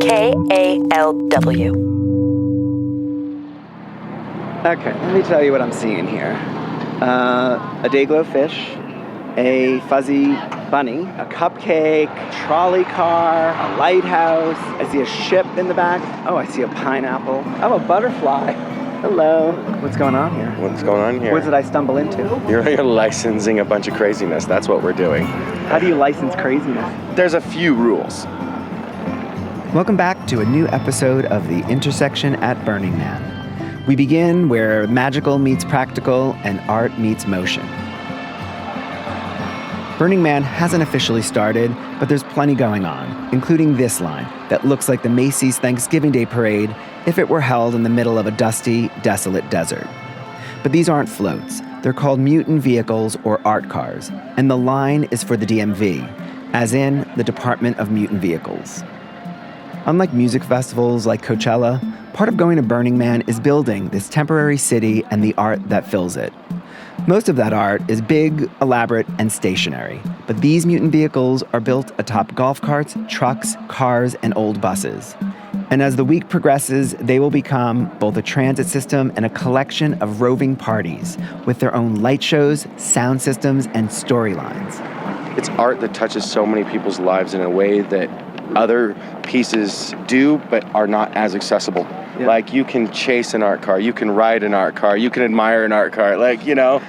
KALW. Okay, let me tell you what I'm seeing here. A day-glow fish, a fuzzy bunny, a cupcake, trolley car, a lighthouse. I see a ship in the back. Oh, I see a pineapple. Oh, a butterfly. Hello. What's going on here? What's going on here? What did I stumble into? You're licensing a bunch of craziness. That's what we're doing. How do you license craziness? There's a few rules. Welcome back to a new episode of The Intersection at Burning Man. We begin where magical meets practical and art meets motion. Burning Man hasn't officially started, but there's plenty going on, including this line that looks like the Macy's Thanksgiving Day Parade if it were held in the middle of a dusty, desolate desert. But these aren't floats. They're called mutant vehicles or art cars, and the line is for the DMV, as in the Department of Mutant Vehicles. Unlike music festivals like Coachella, part of going to Burning Man is building this temporary city and the art that fills it. Most of that art is big, elaborate, and stationary, but these mutant vehicles are built atop golf carts, trucks, cars, and old buses. And as the week progresses, they will become both a transit system and a collection of roving parties with their own light shows, sound systems, and storylines. It's art that touches so many people's lives in a way that other pieces do, but are not as accessible. Yeah. Like, you can chase an art car, you can ride an art car, you can admire an art car. Like, you know,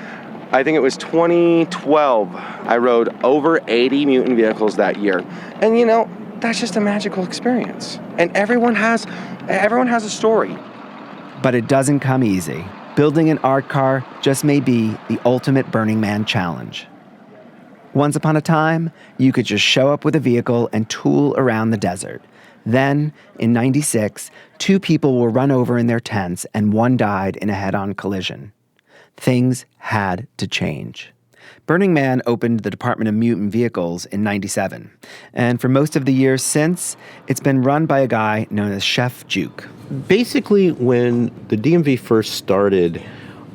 I think it was 2012, I rode over 80 mutant vehicles that year. And, you know, that's just a magical experience. And everyone has a story. But it doesn't come easy. Building an art car just may be the ultimate Burning Man challenge. Once upon a time, you could just show up with a vehicle and tool around the desert. Then, in '96, 2 people were run over in their tents and 1 died in a head-on collision. Things had to change. Burning Man opened the Department of Mutant Vehicles in '97, and for most of the years since, it's been run by a guy known as Chef Juke. Basically, when the DMV first started,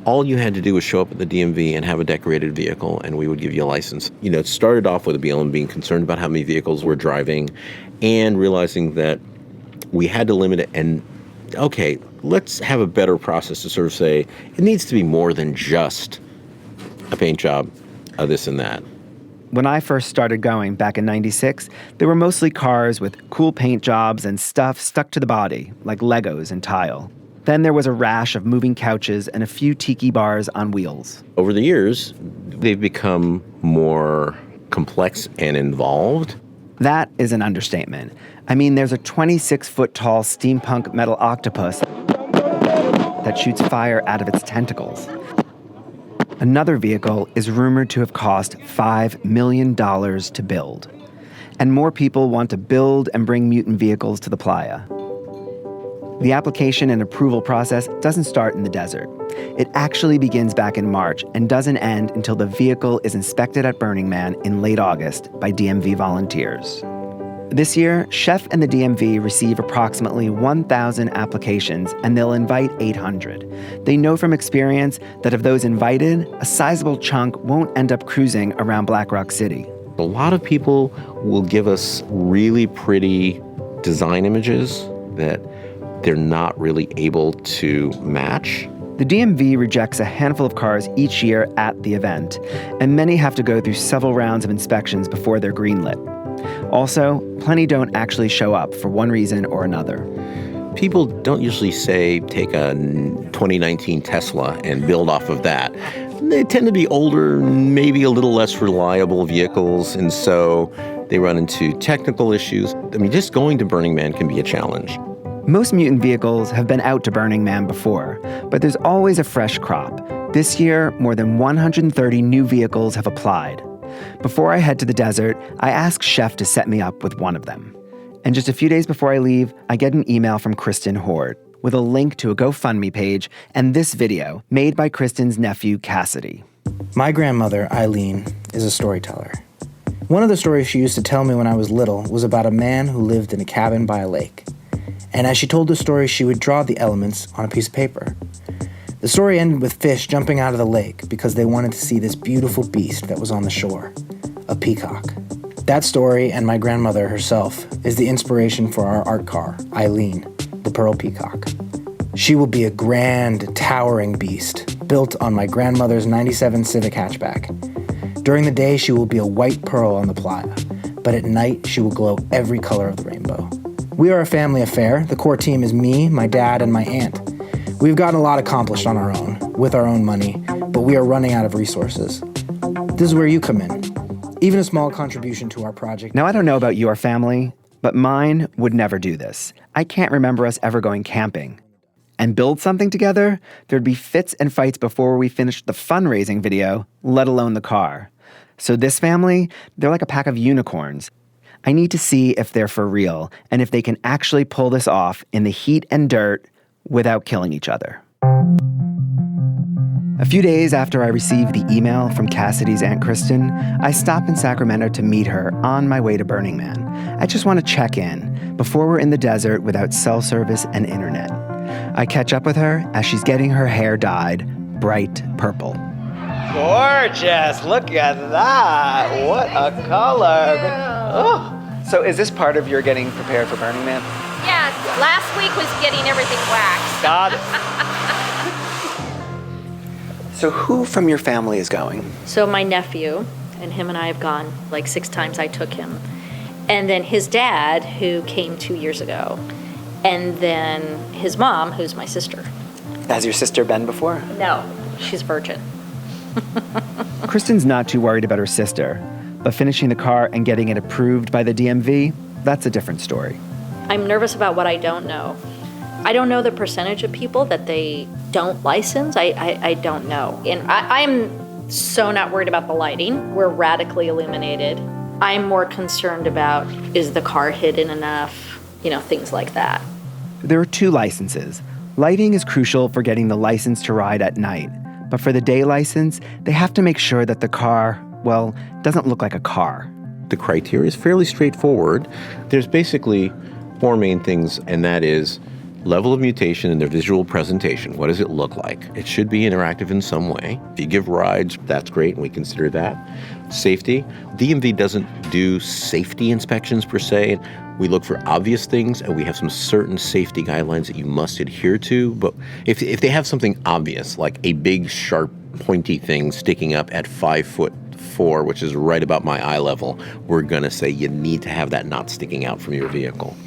all you had to do was show up at the DMV and have a decorated vehicle, and we would give you a license. You know, it started off with the BLM being concerned about how many vehicles we're driving and realizing that we had to limit it. And, okay, let's have a better process to sort of say it needs to be more than just a paint job, this and that. When I first started going back in '96, there were mostly cars with cool paint jobs and stuff stuck to the body, like Legos and tile. Then there was a rash of moving couches and a few tiki bars on wheels. Over the years, they've become more complex and involved. That is an understatement. I mean, there's a 26-foot-tall steampunk metal octopus that shoots fire out of its tentacles. Another vehicle is rumored to have cost $5 million to build. And more people want to build and bring mutant vehicles to the playa. The application and approval process doesn't start in the desert. It actually begins back in March and doesn't end until the vehicle is inspected at Burning Man in late August by DMV volunteers. This year, Chef and the DMV receive approximately 1,000 applications, and they'll invite 800. They know from experience that of those invited, a sizable chunk won't end up cruising around Black Rock City. A lot of people will give us really pretty design images that they're not really able to match. The DMV rejects a handful of cars each year at the event, and many have to go through several rounds of inspections before they're greenlit. Also, plenty don't actually show up for one reason or another. People don't usually say, take a 2019 Tesla and build off of that. They tend to be older, maybe a little less reliable vehicles, and so they run into technical issues. I mean, just going to Burning Man can be a challenge. Most mutant vehicles have been out to Burning Man before, but there's always a fresh crop. This year, more than 130 new vehicles have applied. Before I head to the desert, I ask Chef to set me up with one of them. And just a few days before I leave, I get an email from Kristen Horde with a link to a GoFundMe page and this video made by Kristen's nephew, Cassidy. My grandmother, Eileen, is a storyteller. One of the stories she used to tell me when I was little was about a man who lived in a cabin by a lake. And as she told the story, she would draw the elements on a piece of paper. The story ended with fish jumping out of the lake because they wanted to see this beautiful beast that was on the shore, a peacock. That story and my grandmother herself is the inspiration for our art car, Eileen, the Pearl Peacock. She will be a grand, towering beast built on my grandmother's 97 Civic hatchback. During the day, she will be a white pearl on the playa, but at night, she will glow every color of the rainbow. We are a family affair. The core team is me, my dad, and my aunt. We've gotten a lot accomplished on our own, with our own money, but we are running out of resources. This is where you come in. Even a small contribution to our project. Now, I don't know about your family, but mine would never do this. I can't remember us ever going camping. And build something together, there'd be fits and fights before we finished the fundraising video, let alone the car. So this family, they're like a pack of unicorns. I need to see if they're for real and if they can actually pull this off in the heat and dirt without killing each other. A few days after I received the email from Cassidy's Aunt Kristen, I stopped in Sacramento to meet her on my way to Burning Man. I just want to check in before we're in the desert without cell service and internet. I catch up with her as she's getting her hair dyed bright purple. Gorgeous! Look at that! What a color! Oh. So is this part of your getting prepared for Burning Man? Yeah, last week was getting everything waxed. Got it. So who from your family is going? So my nephew, and him and I have gone like 6 times. I took him. And then his dad, who came 2 years ago. And then his mom, who's my sister. Has your sister been before? No, she's virgin. Kristen's not too worried about her sister, but finishing the car and getting it approved by the DMV, that's a different story. I'm nervous about what I don't know. I don't know the percentage of people that they don't license. I don't know. And I'm so not worried about the lighting. We're radically illuminated. I'm more concerned about, is the car hidden enough? Things like that. There are 2 licenses. Lighting is crucial for getting the license to ride at night. But for the day license, they have to make sure that the car, doesn't look like a car. The criteria is fairly straightforward. There's basically 4 main things, and that is level of mutation in their visual presentation. What does it look like? It should be interactive in some way. If you give rides, that's great, and we consider that. Safety. DMV doesn't do safety inspections per se. We look for obvious things, and we have some certain safety guidelines that you must adhere to. But if they have something obvious, like a big, sharp, pointy thing sticking up at 5'4", which is right about my eye level, we're going to say you need to have that not sticking out from your vehicle.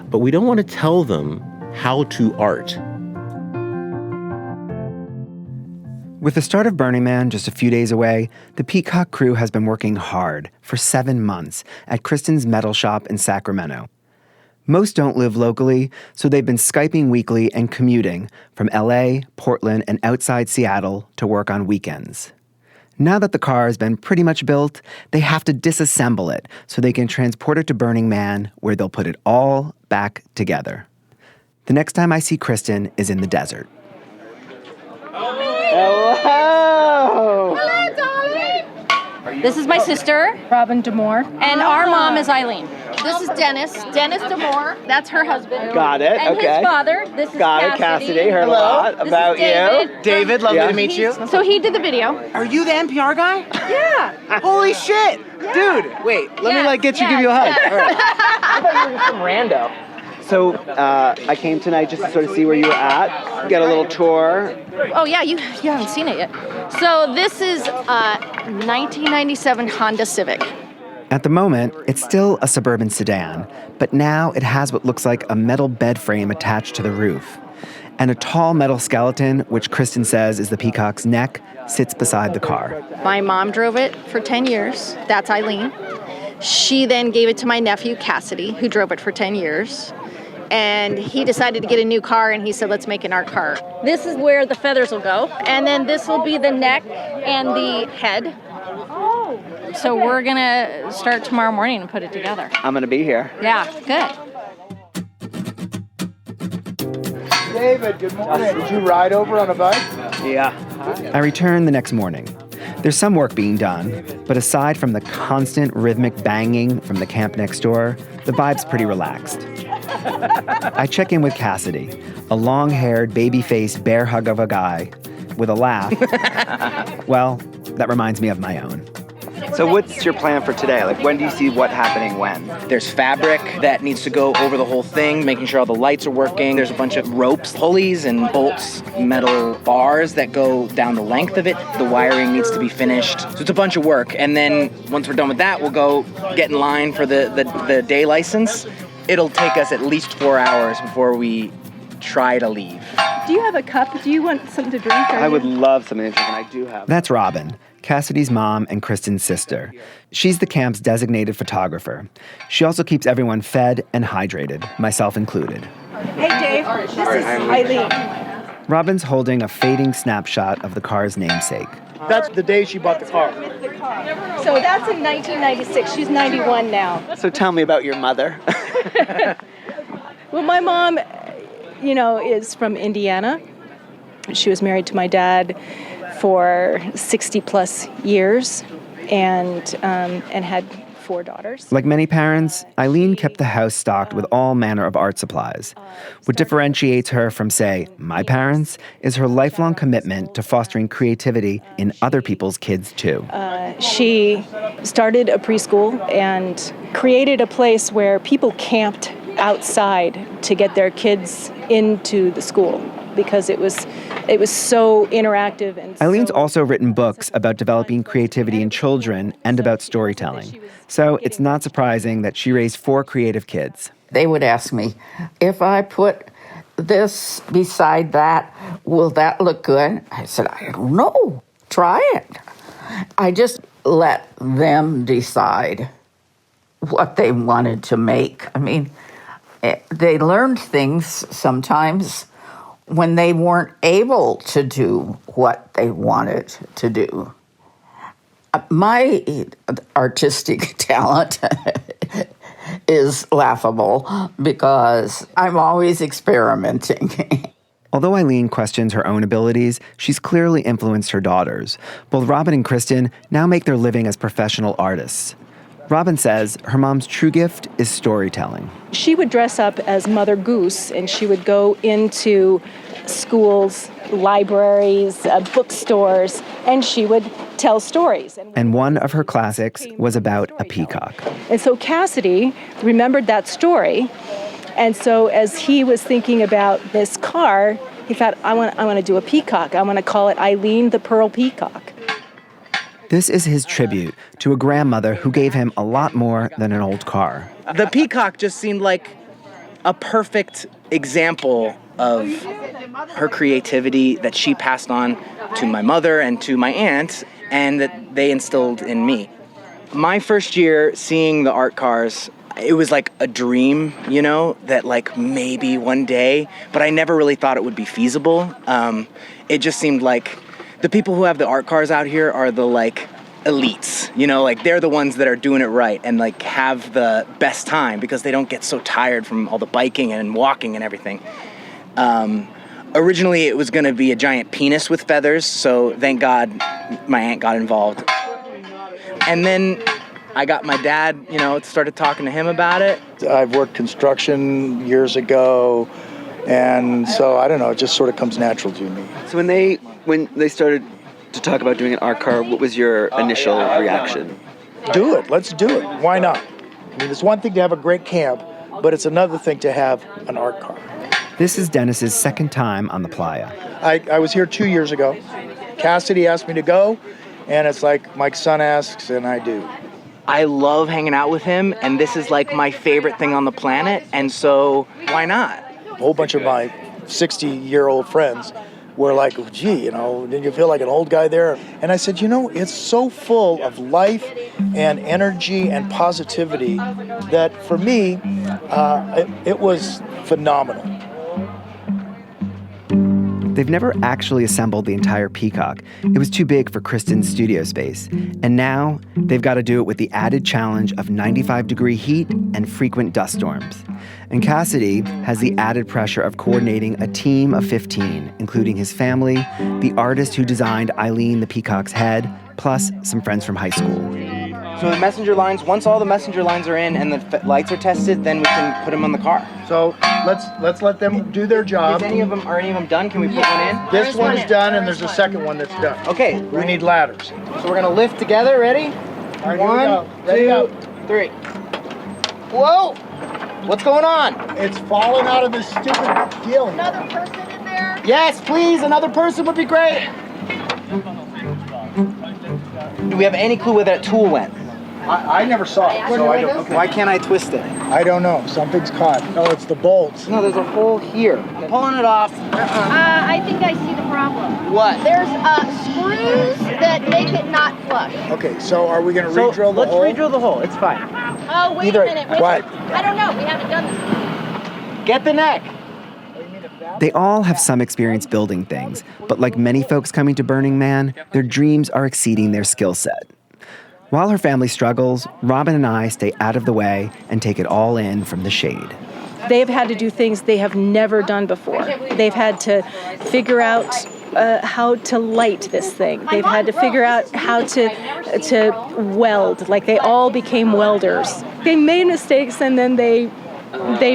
But we don't want to tell them how to art. With the start of Burning Man just a few days away, the Peacock crew has been working hard for 7 months at Kristen's metal shop in Sacramento. Most don't live locally, so they've been Skyping weekly and commuting from LA, Portland, and outside Seattle to work on weekends. Now that the car has been pretty much built, they have to disassemble it so they can transport it to Burning Man, where they'll put it all back together. The next time I see Kristen is in the desert. Hello! Hello, darling! This is my sister, Robin Demore. and our mom is Eileen. This is Dennis Demore. That's her husband. Got it, and okay. his father. This is Got it, Cassidy. Heard a lot This is about David. you. David, lovely Yeah. to meet you. So he did the video. Are you the NPR guy? Yeah. Holy shit! Dude, wait, let me Yes, give yes, you a hug. yes. All right. I thought you were just some rando. So I came tonight just to sort of see where you were at, get a little tour. Oh yeah, you haven't seen it yet. So this is a 1997 Honda Civic. At the moment, it's still a suburban sedan, but now it has what looks like a metal bed frame attached to the roof. And a tall metal skeleton, which Kristen says is the Peacock's neck, sits beside the car. My mom drove it for 10 years. That's Eileen. She then gave it to my nephew, Cassidy, who drove it for 10 years. And he decided to get a new car, and he said, let's make an art car. This is where the feathers will go. And then this will be the neck and the head. So we're going to start tomorrow morning and put it together. I'm going to be here. Yeah, good. David, good morning. Did you ride over on a bike? Yeah. I return the next morning. There's some work being done, but aside from the constant rhythmic banging from the camp next door, the vibe's pretty relaxed. I check in with Cassidy, a long-haired, baby-faced bear hug of a guy with a laugh. Well, that reminds me of my own. So what's your plan for today? Like, when do you see what happening when? There's fabric that needs to go over the whole thing, making sure all the lights are working. There's a bunch of ropes, pulleys and bolts, metal bars that go down the length of it. The wiring needs to be finished. So it's a bunch of work. And then once we're done with that, we'll go get in line for the day license. It'll take us at least 4 hours before we try to leave. Do you have a cup? Do you want something to drink? I would love something to drink, and I do have. That's Robin, Cassidy's mom and Kristen's sister. She's the camp's designated photographer. She also keeps everyone fed and hydrated, myself included. Hey, Dave. This is Eileen. Robin's holding a fading snapshot of the car's namesake. That's the day she bought the car. So that's in 1996. She's 91 now. So tell me about your mother. Well, my mom, is from Indiana. She was married to my dad for 60 plus years and had 4 daughters. Like many parents, Eileen kept the house stocked with all manner of art supplies. What differentiates her from, say, my parents is her lifelong commitment to fostering creativity in other people's kids, too. She started a preschool and created a place where people camped outside to get their kids into the school because it was so interactive. And Eileen's also written books about developing creativity in children and about storytelling. So it's not surprising that she raised 4 creative kids. They would ask me, if I put this beside that, will that look good? I said, I don't know. Try it. I just let them decide what they wanted to make. I mean, they learned things sometimes when they weren't able to do what they wanted to do. My artistic talent is laughable because I'm always experimenting. Although Eileen questions her own abilities, she's clearly influenced her daughters. Both Robin and Kristen now make their living as professional artists. Robin says her mom's true gift is storytelling. She would dress up as Mother Goose, and she would go into schools, libraries, bookstores, and she would tell stories. And one of her classics was about a peacock. And so Cassidy remembered that story, and so as he was thinking about this car, he thought, I want to do a peacock. I want to call it Eileen the Pearl Peacock. This is his tribute to a grandmother who gave him a lot more than an old car. The peacock just seemed like a perfect example of her creativity that she passed on to my mother and to my aunt, and that they instilled in me. My first year seeing the art cars, it was like a dream, that like maybe one day, but I never really thought it would be feasible. It just seemed like the people who have the art cars out here are the like elites, like they're the ones that are doing it right and like have the best time because they don't get so tired from all the biking and walking and everything. Originally it was going to be a giant penis with feathers, so thank God my aunt got involved. And then I got my dad, started talking to him about it. I've worked construction years ago, and so I don't know, it just sort of comes natural to me. So when they started to talk about doing an art car, what was your initial reaction? Do it. Let's do it. Why not? I mean, it's one thing to have a great camp, but it's another thing to have an art car. This is Dennis's second time on the playa. I was here 2 years ago. Cassidy asked me to go, and it's like my son asks, and I do. I love hanging out with him, and this is like my favorite thing on the planet, and so why not? A whole bunch of my 60-year-old friends were like, oh, gee, didn't you feel like an old guy there? And I said, it's so full of life and energy and positivity that for me, it was phenomenal. They've never actually assembled the entire peacock. It was too big for Kristen's studio space. And now they've got to do it with the added challenge of 95-degree heat and frequent dust storms. And Cassidy has the added pressure of coordinating a team of 15, including his family, the artist who designed Eileen the peacock's head, plus some friends from high school. So the messenger lines, once all the messenger lines are in and the lights are tested, then we can put them on the car. So let's let them do their job. Are any of them done? Can we put one in? This one is done, and there's a second one that's done. Okay. We need ladders. So we're gonna lift together, ready? All right, One, here we go. 2, 3. Whoa! What's going on? It's falling out of this stupid deal. Another person in there? Yes, please, another person would be great. Do we have any clue where that tool went? I never saw it, so I don't. Why can't I twist it? I don't know. Something's caught. No, it's the bolts. No, there's a hole here. I'm pulling it off. I think I see the problem. What? There's screws that make it not flush. Okay, so are we going to re-drill the hole? Let's re-drill the hole. It's fine. Oh, wait Either- a minute. Wait What? I don't know. We haven't done this. Get the neck. They all have some experience building things, but like many folks coming to Burning Man, their dreams are exceeding their skill set. While her family struggles, Robin and I stay out of the way and take it all in from the shade. They've had to do things they have never done before. They've had to figure out how to light this thing. They've had to figure out how to weld. Like, they all became welders. They made mistakes and then they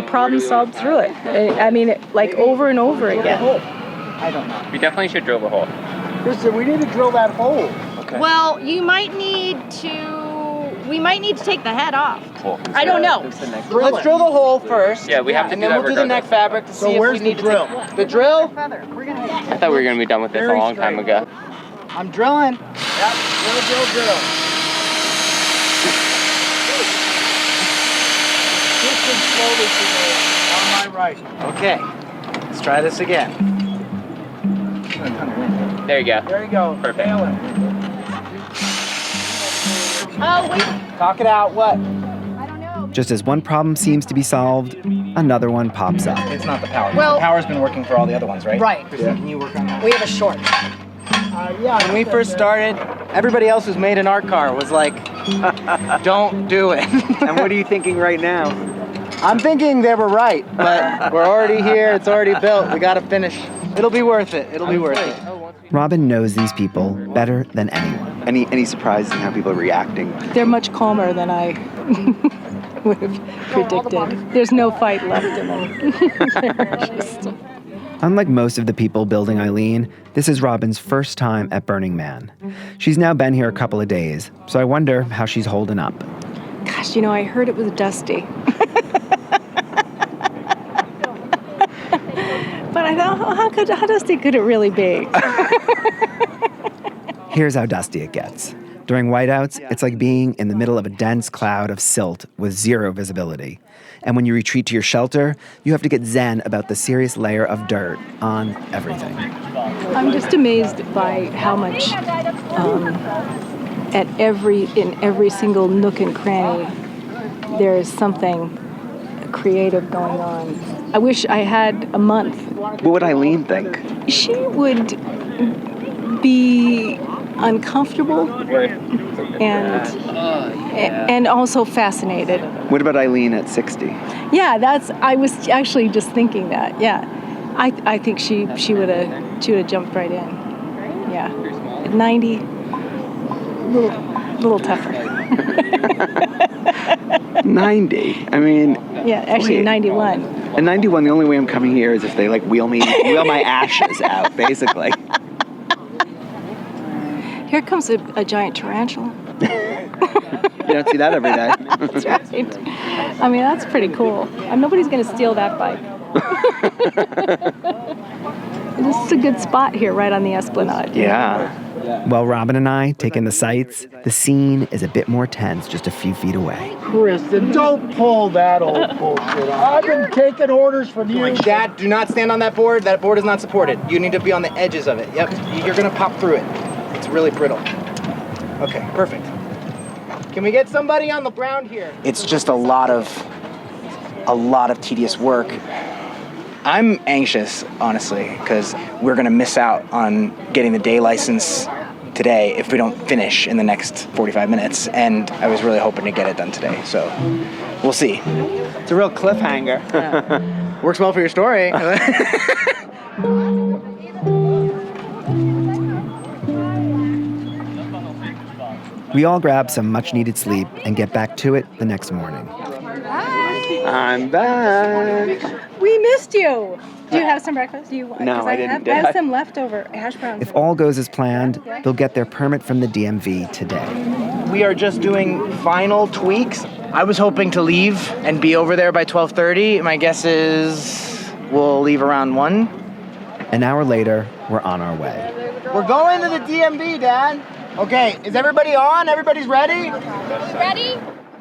problem solved through it. I mean, like over and over again. I don't know. We definitely should drill the hole. Listen, we need to drill that hole. Well, we might need to take the head off. I don't know. Let's drill the hole first. Yeah, we have to and do then that we'll do the neck fabric to see if where's we need the to drill? take the drill. I thought we were going to be done with this a long time ago. I'm drilling. Yep, drill. Just slowly to on my right. Okay, let's try this again. There you go. There you go. Perfect. Nail it. Oh, wait. Talk it out. What? I don't know. Just as one problem seems to be solved, another one pops up. It's not the power. Well- the power's been working for all the other ones, right? Right. Christine, can you work on that? We have a short. Yeah. When we first started, everybody else who's made an art car was like, don't do it. And what are you thinking right now? I'm thinking they were right, but we're already here. It's already built. We got to finish. It'll be worth it. It'll be worth it. Robin knows these people better than anyone. Any surprises in how people are reacting? They're much calmer than I would have predicted. There's no fight left in them. They're just- Unlike most of the people building Eileen, this is Robin's first time at Burning Man. She's now been here a couple of days, so I wonder how she's holding up. Gosh, I heard it was dusty. But I thought, how dusty could it really be? Here's how dusty it gets. During whiteouts, it's like being in the middle of a dense cloud of silt with zero visibility. And when you retreat to your shelter, you have to get zen about the serious layer of dirt on everything. I'm just amazed by how much in every single nook and cranny there is something creative going on. I wish I had a month. What would Eileen think? She would be uncomfortable and also fascinated. What about Eileen at 60? Yeah, I was actually just thinking that. Yeah, I think she would have jumped right in. Yeah, at 90, little tougher. 90. I mean. Yeah, actually wait. 91. At 91, the only way I'm coming here is if they wheel my ashes out, basically. Here comes a giant tarantula. You don't see that every day. That's right. I mean, that's pretty cool. Nobody's going to steal that bike. This is a good spot here, right on the Esplanade. Yeah. While Robin and I take in the sights, the scene is a bit more tense just a few feet away. Kristen, don't pull that old bullshit on. I've been taking orders from you. Dad, do not stand on that board. That board is not supported. You need to be on the edges of it. Yep. You're going to pop through it. It's really brittle. Okay, perfect. Can we get somebody on the ground here? It's just a lot of tedious work. I'm anxious, honestly, because we're going to miss out on getting the day license today if we don't finish in the next 45 minutes, and I was really hoping to get it done today, so we'll see. It's a real cliffhanger. Yeah. Works well for your story. We all grab some much-needed sleep and get back to it the next morning. I'm back. We missed you. Do you have some breakfast? Do you want? No, 'cause I didn't. I have some leftover hash browns. If all goes as planned, they'll get their permit from the DMV today. We are just doing final tweaks. I was hoping to leave and be over there by 12:30. My guess is we'll leave around 1. An hour later, we're on our way. We're going to the DMV, Dad. Okay, is everybody on? Everybody's ready? Ready?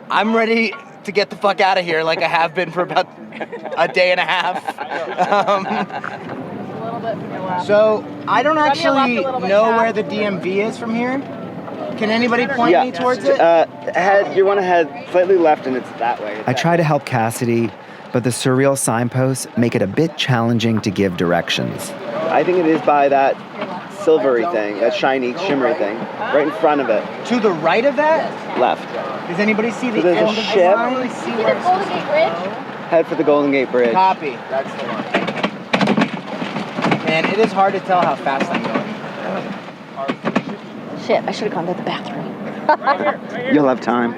I'm ready to get the fuck out of here like I have been for about a day and a half. So I don't actually know where the DMV is from here. Can anybody point me towards it? You want to head slightly left, and it's that way. I try to help Cassidy, but the surreal signposts make it a bit challenging to give directions. I think it is by that silvery thing, that shiny, shimmery thing, right in front of it. To the right of that? Left. Does anybody see the there's end a of the ship. line? See the Golden Gate Bridge? Head for the Golden Gate Bridge. Copy. That's the one. Man, it is hard to tell how fast I'm going. Shit, I should have gone to the bathroom. You'll have time.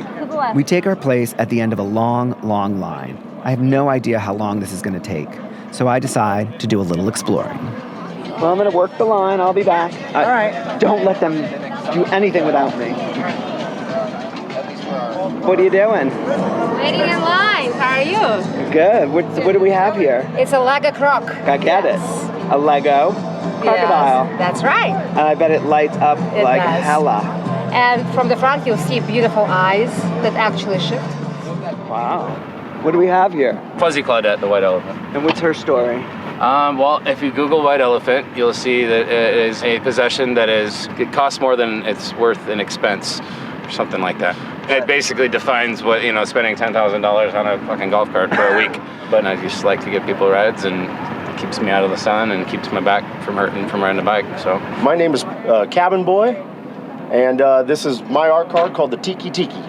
We take our place at the end of a long, long line. I have no idea how long this is going to take, so I decide to do a little exploring. Well, I'm going to work the line. I'll be back. All right. Don't let them do anything without me. What are you doing? Waiting in line. How are you? Good. What do we have here? It's a Lego croc. I get it. A Lego crocodile. Yes, that's right. And I bet it lights up It like does. hella. And from the front, you'll see beautiful eyes that actually shift. Wow. What do we have here? Fuzzy Claudette, the white elephant. And what's her story? Well, if you Google white elephant, you'll see that it is a possession it costs more than it's worth in expense, or something like that. It basically defines what, spending $10,000 on a fucking golf cart for a week. But I just like to give people rides, and it keeps me out of the sun and keeps my back from hurting from riding a bike. So my name is Cabin Boy, and this is my art car called the Tiki Tiki.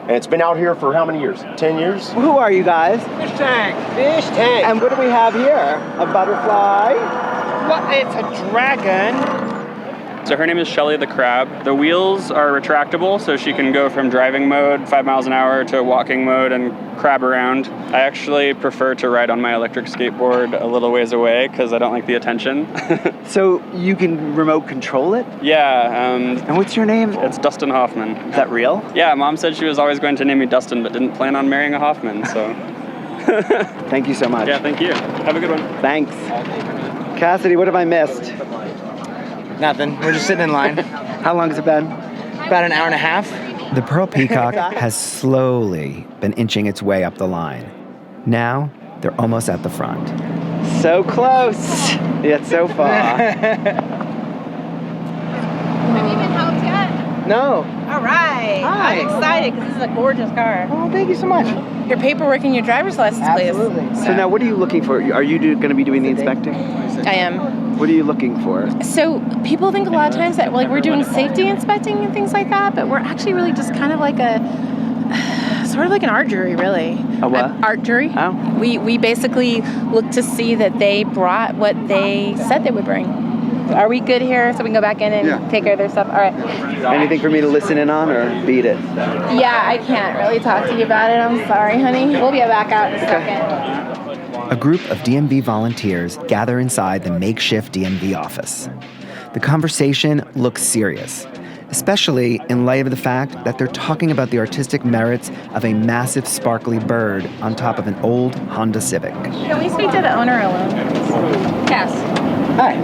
And it's been out here for how many years? 10 years? Who are you guys? Fish tank. Fish tank. And what do we have here? A butterfly? Well, it's a dragon. So her name is Shelly the Crab. The wheels are retractable, so she can go from driving mode, 5 miles an hour, to walking mode and crab around. I actually prefer to ride on my electric skateboard a little ways away because I don't like the attention. So you can remote control it? Yeah. And what's your name? It's Dustin Hoffman. Is that real? Yeah, Mom said she was always going to name me Dustin, but didn't plan on marrying a Hoffman, so. Thank you so much. Yeah, thank you. Have a good one. Thanks. Cassidy, what have I missed? Nothing. We're just sitting in line. How long has it been? About an hour and a half. The Pearl Peacock has slowly been inching its way up the line. Now, they're almost at the front. So close, yet so far. Have you been helped yet? No. All right. Hi. I'm excited because this is a gorgeous car. Oh, thank you so much. Your paperwork and your driver's license, Absolutely. So now what are you looking for? Are you going to be doing the inspecting? please. I am. What are you looking for? So people think a lot of times that we're doing safety inspecting and things like that, but we're actually really just kind of like sort of like an art jury, really. A what? An art jury. Oh. We basically look to see that they brought what they said they would bring. Are we good here so we can go back in and take care of their stuff? All right. Anything for me to listen in on or beat it? Yeah, I can't really talk to you about it. I'm sorry, honey. We'll be back out in a second. A group of DMV volunteers gather inside the makeshift DMV office. The conversation looks serious, especially in light of the fact that they're talking about the artistic merits of a massive sparkly bird on top of an old Honda Civic. Can we speak to the owner alone? Yes. Hi.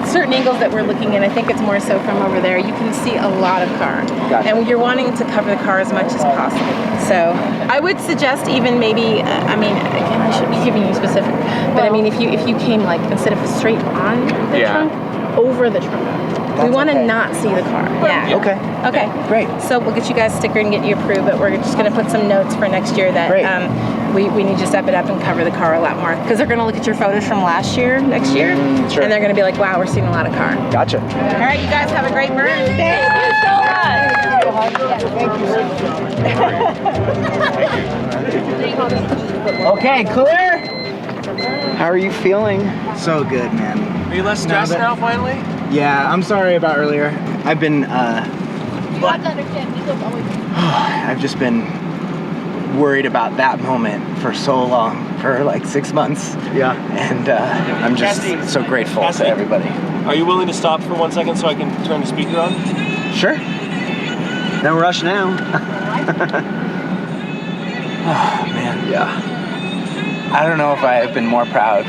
Certain angles that we're looking in, I think it's more so from over there, you can see a lot of car. Gotcha. And you're wanting to cover the car as much as possible. So I would suggest even maybe, again, I should be giving you specific, but I mean, if you came like, instead of straight on the trunk, over the trunk. We want to not see the car. Yeah. Okay. Okay. Great. So we'll get you guys stickered and get you approved, but we're just going to put some notes for next year that we need you to step it up and cover the car a lot more. Because they're going to look at your photos from last year, next year, Sure. and they're going to be like, wow, we're seeing a lot of car. Gotcha. All right, you guys have a great burn. Thank you so much. Okay, clear? How are you feeling? So good, man. Are you less stressed now, finally? Yeah, I'm sorry about earlier. I've been, You have to understand, we look always. I've just been worried about that moment for so long, for like 6 months. Yeah. And I'm just so grateful to everybody. Are you willing to stop for 1 second so I can turn the speaker on? Sure. No rush now. Oh, man. Yeah. I don't know if I have been more proud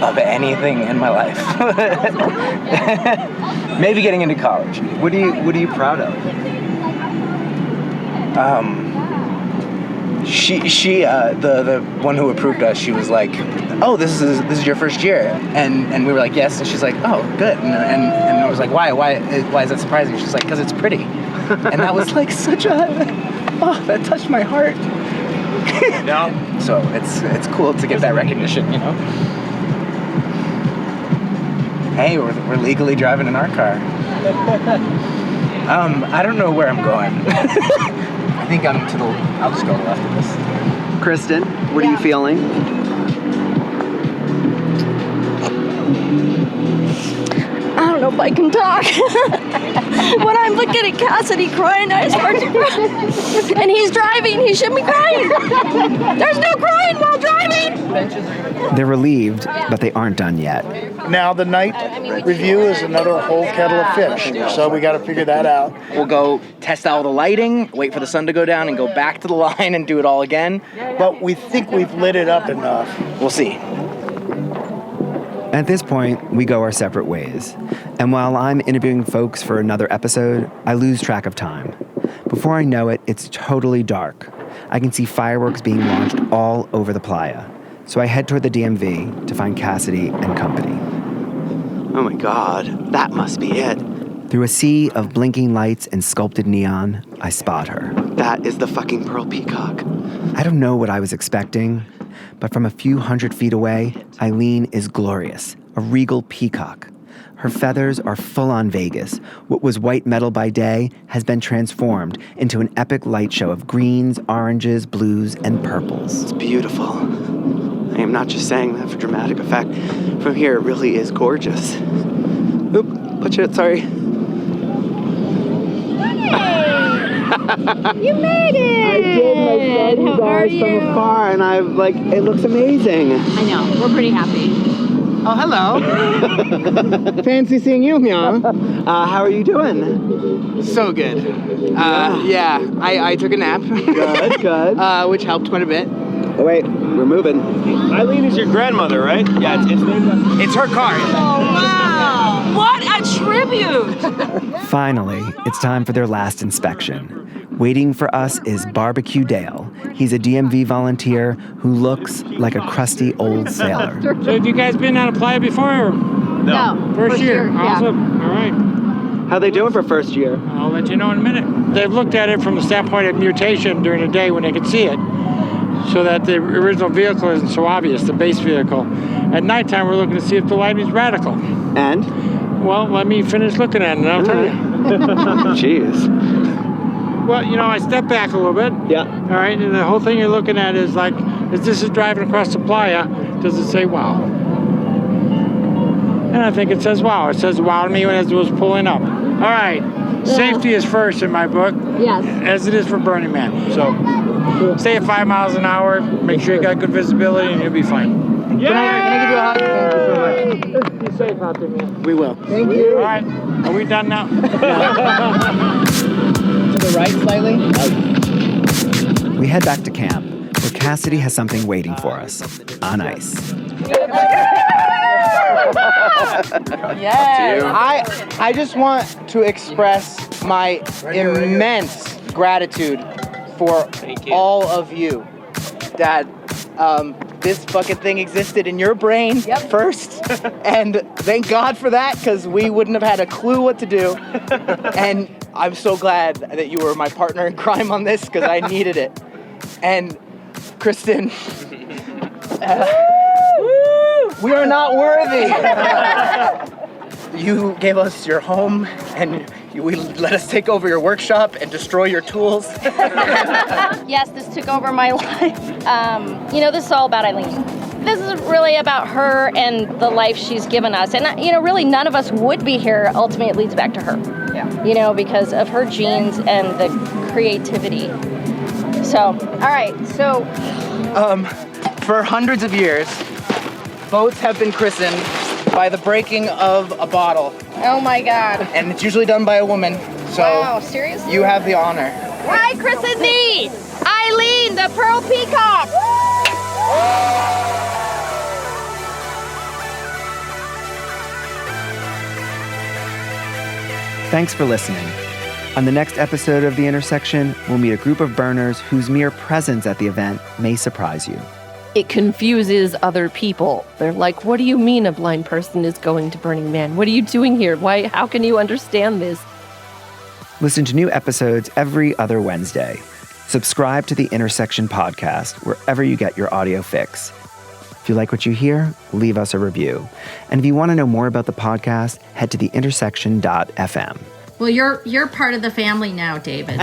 of anything in my life. Maybe getting into college. What are you proud of? The one who approved us, she was like, "Oh, this is your first year," and we were like, "Yes," and she's like, "Oh, good," and I was like, "Why is that surprising?" She's like, "Because it's pretty," and that was like that touched my heart. Yeah. So it's cool to get that recognition, you know. Hey, we're legally driving in our car. I don't know where I'm going. I think I'll just go left of this. Kristen, what are you feeling? I don't know if I can talk. When I'm looking at Cassidy crying, I start to cry. And he's driving, he shouldn't be crying. There's no crying while driving. They're relieved, but they aren't done yet. Now the night review is another whole kettle of fish, so we got to figure that out. We'll go test out all the lighting, wait for the sun to go down, and go back to the line and do it all again. But we think we've lit it up enough. We'll see. At this point, we go our separate ways. And while I'm interviewing folks for another episode, I lose track of time. Before I know it, it's totally dark. I can see fireworks being launched all over the playa. So I head toward the DMV to find Cassidy and company. Oh my God, that must be it. Through a sea of blinking lights and sculpted neon, I spot her. That is the fucking pearl peacock. I don't know what I was expecting, but from a few hundred feet away, Eileen is glorious, a regal peacock. Her feathers are full-on Vegas. What was white metal by day has been transformed into an epic light show of greens, oranges, blues, and purples. It's beautiful. I am not just saying that for dramatic effect. From here, it really is gorgeous. Oop, watch it, sorry. You made it! I did. My friend How are from you? afar, and it looks amazing. I know, we're pretty happy. Oh, hello. Fancy seeing you, Mia. How are you doing? So good. Yeah, I took a nap. Good. Which helped quite a bit. Oh, wait, we're moving. Eileen is your grandmother, right? Yeah, it's her car. Oh, wow! What a tribute! Finally, it's time for their last inspection. Waiting for us is Barbecue Dale. He's a DMV volunteer who looks like a crusty old sailor. So have you guys been on a playa before? Or? No. First year. Awesome. Yeah. All right. How they doing for first year? I'll let you know in a minute. They've looked at it from the standpoint of mutation during the day when they can see it, so that the original vehicle isn't so obvious, the base vehicle. At nighttime, we're looking to see if the lighting is radical. And? Well, let me finish looking at it and I'll tell you. Jeez. Well, I step back a little bit. Yeah. All right, and the whole thing you're looking at is like, as this is driving across the playa, does it say wow? And I think it says wow. It says wow to me when it was pulling up. All right, safety is first in my book. Yes. As it is for Burning Man. So stay at 5 miles an hour, make sure you got good visibility, and you'll be fine. Yeah! Can I give you a hug? Thank you so much. Be safe out there, man. We will. Thank you. All right, are we done now? To the right slightly. We head back to camp, where Cassidy has something waiting for us on ice. Yeah. I just want to express my immense gratitude for all of you that this fucking thing existed in your brain first, and thank God for that, because we wouldn't have had a clue what to do. And I'm so glad that you were my partner in crime on this, because I needed it. And Kristen, we are not worthy. You gave us your home, and you let us take over your workshop and destroy your tools. Yes, this took over my life. This is all about Eileen. This is really about her and the life she's given us. And, really none of us would be here. Ultimately, it leads back to her. Yeah. Because of her genes and the creativity. So So, all right, so. For hundreds of years, boats have been christened by the breaking of a bottle. Oh my God. And it's usually done by a woman. So wow, seriously? You have the honor. I christen thee, Eileen, the Pearl Peacock. Thanks for listening. On the next episode of The Intersection, we'll meet a group of burners whose mere presence at the event may surprise you. It confuses other people. They're like, what do you mean a blind person is going to Burning Man? What are you doing here? Why? How can you understand this? Listen to new episodes every other Wednesday. Subscribe to The Intersection podcast wherever you get your audio fix. If you like what you hear, leave us a review. And if you want to know more about the podcast, head to theintersection.fm. Well, you're part of the family now, David.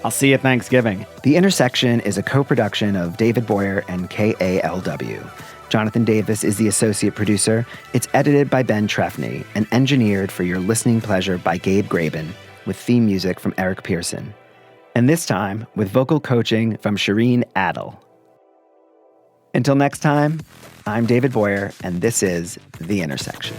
I'll see you at Thanksgiving. The Intersection is a co-production of David Boyer and KALW. Jonathan Davis is the associate producer. It's edited by Ben Trefny and engineered for your listening pleasure by Gabe Graben, with theme music from Eric Pearson. And this time, with vocal coaching from Shireen Adel. Until next time, I'm David Boyer, and this is The Intersection.